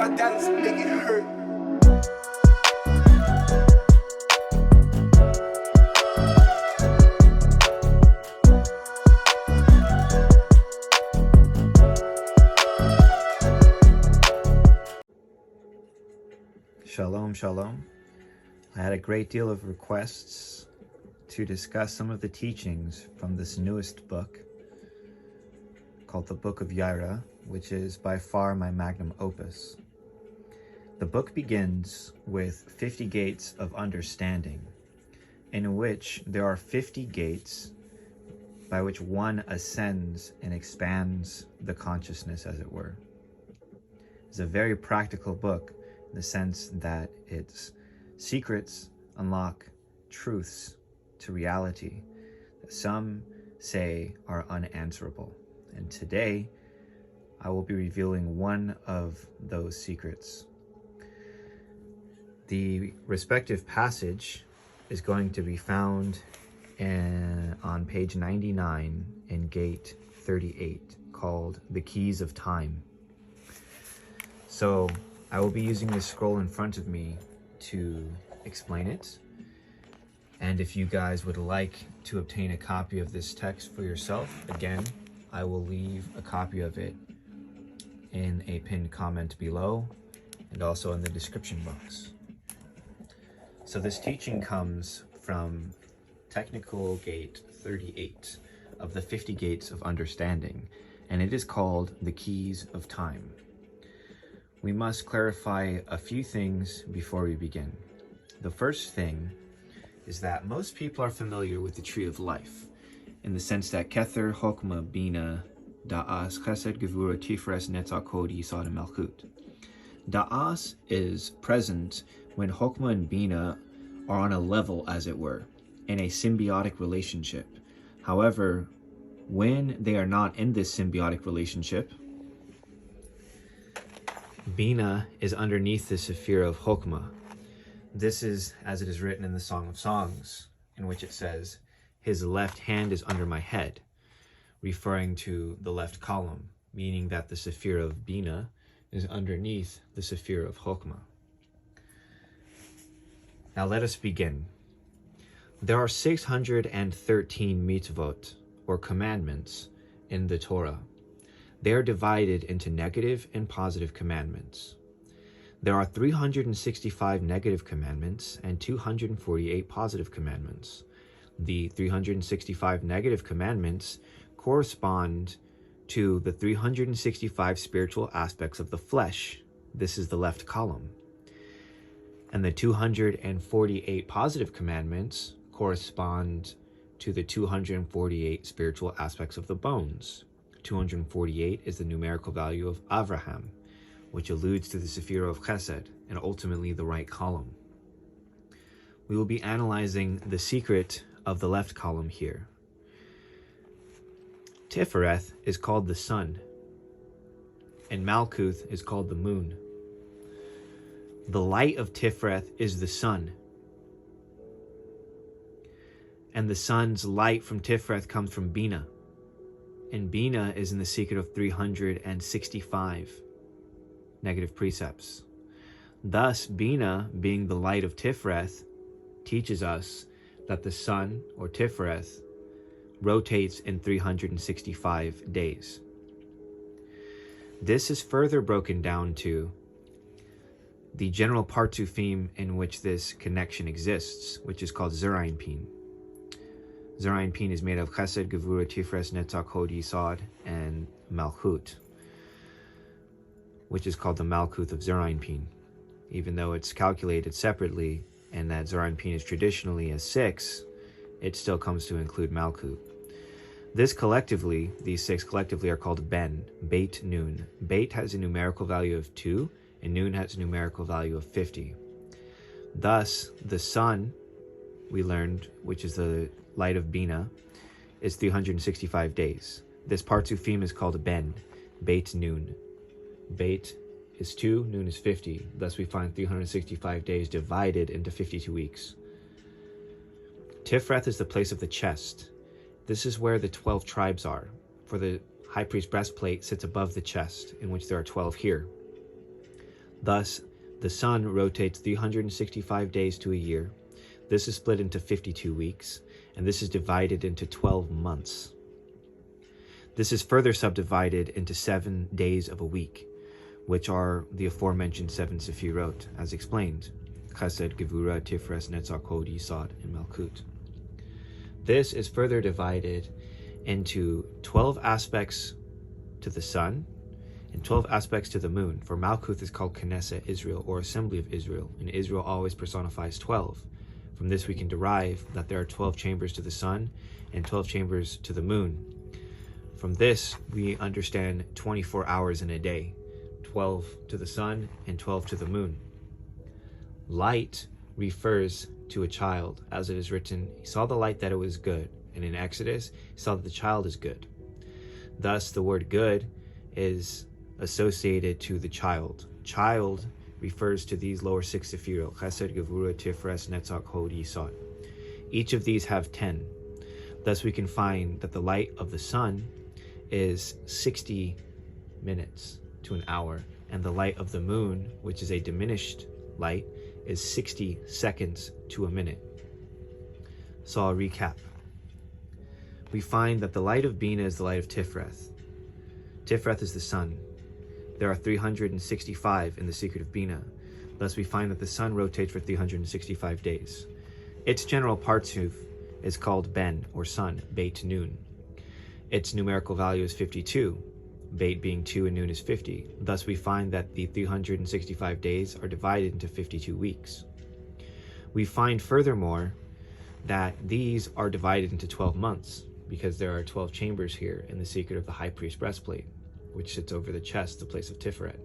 my dance, make it hurt. Shalom, shalom. I had a great deal of requests to discuss some of the teachings from this newest book called the Book of Yaira, which is by far my magnum opus. The book begins with 50 gates of understanding, in which there are 50 gates by which one ascends and expands the consciousness, as it were. It's a very practical book in the sense that its secrets unlock truths to reality that some say are unanswerable. And today, I will be revealing one of those secrets. The respective passage is going to be found on page 99 in gate 38, called The Keys of Time. So I will be using this scroll in front of me to explain it. And if you guys would like to obtain a copy of this text for yourself, again, I will leave a copy of it in a pinned comment below and also in the description box. So this teaching comes from technical gate 38 of the 50 gates of understanding, and it is called the Keys of Time. We must clarify a few things before we begin. The first thing is that most people are familiar with the Tree of Life, in the sense that Kether, Chokmah, Bina, Da'as, Chesed, Gevura, Tiferet, Netzach, Hod, Yisod, and Malchut. Da'as is present when Chokmah and Bina are on a level, as it were, in a symbiotic relationship. However, when they are not in this symbiotic relationship, Bina is underneath the Sephir of Chokmah. This is as it is written in the Song of Songs, in which it says, "His left hand is under my head," referring to the left column, meaning that the Sephir of Bina is underneath the Sephir of Chokmah. Now let us begin. There are 613 mitzvot, or commandments, in the Torah. They are divided into negative and positive commandments. There are 365 negative commandments and 248 positive commandments. The 365 negative commandments correspond to the 365 spiritual aspects of the flesh. This is the left column. And the 248 positive commandments correspond to the 248 spiritual aspects of the bones. 248 is the numerical value of Avraham, which alludes to the Sephir of Chesed and ultimately the right column. We will be analyzing the secret of the left column here. Tiferet is called the sun, and Malkuth is called the moon. The light of Tiferet is the sun, and the sun's light from Tiferet comes from Bina, and Bina is in the secret of 365 negative precepts. Thus, Bina, being the light of Tiferet, teaches us that the sun, or Tiferet, rotates in 365 days. This is further broken down to the general Partsufim in which this connection exists, which is called Zerayinpin. Zerayinpin is made of Chesed, Gevura, Tiferet, Netzach, Hod, Yisod, and Malchut, which is called the Malkuth of Zerayinpin, even though it's calculated separately and that Zerayinpin is traditionally a 6, it still comes to include Malkuth. These six collectively are called Ben, Beit, Nun. Beit has a numerical value of 2, and Nun has a numerical value of 50. Thus, the sun, we learned, which is the light of Bina, is 365 days. This Partsufim is called Ben, Beit, Nun. Beit is 2, Nun is 50. Thus we find 365 days divided into 52 weeks. Tiferet is the place of the chest. This is where the 12 tribes are, for the high priest breastplate sits above the chest, in which there are 12 here. Thus, the sun rotates 365 days to a year. This is split into 52 weeks, and this is divided into 12 months. This is further subdivided into 7 days of a week, which are the aforementioned 7 Sefirot, as explained: Chesed, Gevura, Tiferet, Netzach, Hod, Yisod, and Malkut. This is further divided into 12 aspects to the sun and 12 aspects to the moon. For Malkuth is called Knesset, Israel, or Assembly of Israel, and Israel always personifies 12. From this we can derive that there are 12 chambers to the sun and 12 chambers to the moon. From this we understand 24 hours in a day, 12 to the sun and 12 to the moon. Light refers to a child, as it is written, he saw the light that it was good, and in Exodus, he saw that the child is good. Thus, the word good is associated to the child. Child refers to these lower 6 Sefirot: Chesed, Gevura, Tiferet, Netzach, Hod, Yisod. Each of these have 10. Thus, we can find that the light of the sun is 60 minutes to an hour, and the light of the moon, which is a diminished light, is 60 seconds to a minute. So I'll recap. We find that the light of Bina is the light of Tiferet. Tiferet is the sun. There are 365 in the secret of Bina. Thus we find that the sun rotates for 365 days. Its general partsuf is called Ben, or sun, Beit Nun. Its numerical value is 52, Beit being 2 and Nun is 50. Thus we find that the 365 days are divided into 52 weeks. We find furthermore that these are divided into 12 months, because there are 12 chambers here in the secret of the high priest breastplate, which sits over the chest, the place of Tiferet.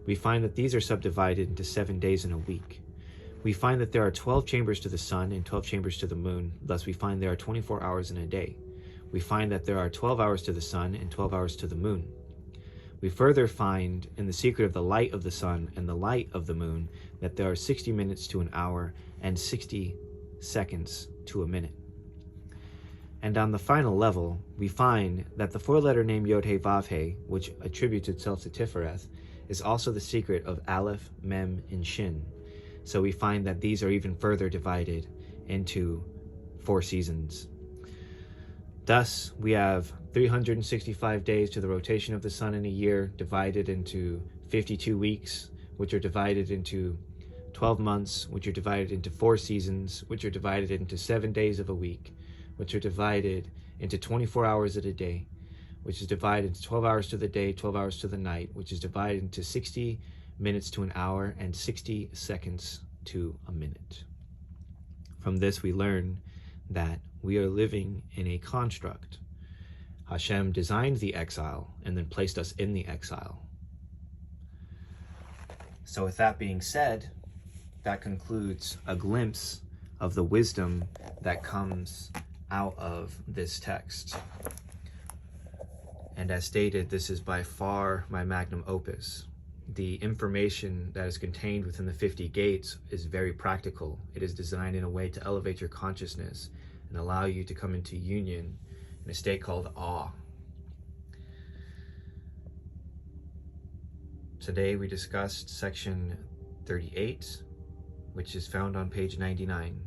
We find that these are subdivided into 7 days in a week. We find that there are 12 chambers to the sun and 12 chambers to the moon. Thus we find there are 24 hours in a day. We find that there are 12 hours to the sun and 12 hours to the moon. We further find in the secret of the light of the sun and the light of the moon that there are 60 minutes to an hour and 60 seconds to a minute. And on the final level, we find that the 4-letter name Yod-He-Vav-He, which attributes itself to Tiferet, is also the secret of Aleph, Mem, and Shin. So we find that these are even further divided into 4 seasons. Thus, we have 365 days to the rotation of the sun in a year, divided into 52 weeks, which are divided into 12 months, which are divided into 4 seasons, which are divided into 7 days of a week, which are divided into 24 hours of a day, which is divided into 12 hours to the day, 12 hours to the night, which is divided into 60 minutes to an hour and 60 seconds to a minute. From this, we learn that we are living in a construct. Hashem designed the exile and then placed us in the exile. So with that being said, that concludes a glimpse of the wisdom that comes out of this text. And as stated, this is by far my magnum opus. The information that is contained within the 50 gates is very practical. It is designed in a way to elevate your consciousness and allow you to come into union in a state called awe. Today we discussed section 38, which is found on page 99.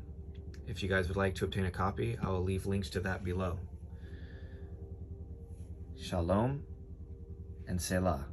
If you guys would like to obtain a copy, I will leave links to that below. Shalom and Selah.